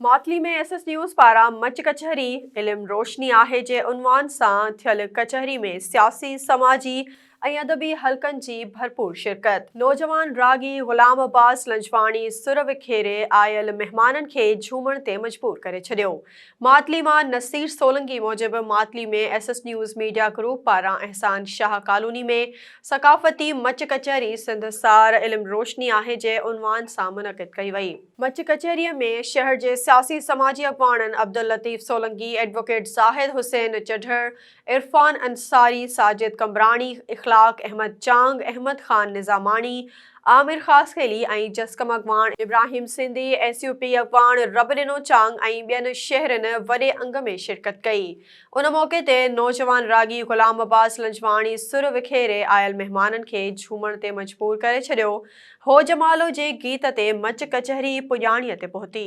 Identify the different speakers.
Speaker 1: मातली में SS news पारा much कचहरी इल्म रोशनी आहे जे उनवान सां थियल कचहरी में सियासी समाजी ऐं अदबी हलकनि जी भरपूर शिरकत। नौजवान रागी गुलाम अब्बास लंजवाणी सुर विखेरे आयल महिमाननि खे झूमण ते मजबूर करे छॾियो। मातली मां नसीर सोलंकी मूजिबि मातली में एसएस न्यूज़ मीडिया ग्रुप पारां एहसान शाह कॉलोनी में सकाफ़ती मच कचहरी सिंध सार इल्म रोशनी आहे जे उनवान सां मुनक़िद कई वई। मच कचहरीअ में शहर जे सियासी समाजी अॻवाननि अब्दुल लतीफ़ सोलंकी, एडवोकेट ज़ाहिद हुसैन चढ़र, इरफान अंसारी, साजिद कमरानी, इखलाक अहमद चांग, अहमद खान निज़ामानी, आमिर ख़ासखेली ऐं जस्कम अॻवान, इब्राहिम सिंधी, एसयूपी अॻवान रबडिनो चांग ऐं ॿियनि शहरनि वॾे अंग में शिरकत कई। उन मौक़े ते नौजवान रागी गुलाम अब्बास लंजवाणी सुर विखेरे आयल महिमाननि खे झूमण ते मजबूर करे छॾियो। हो जमालो जे गीत ते मच कचहरी पुॼाणीअ ते पहुती।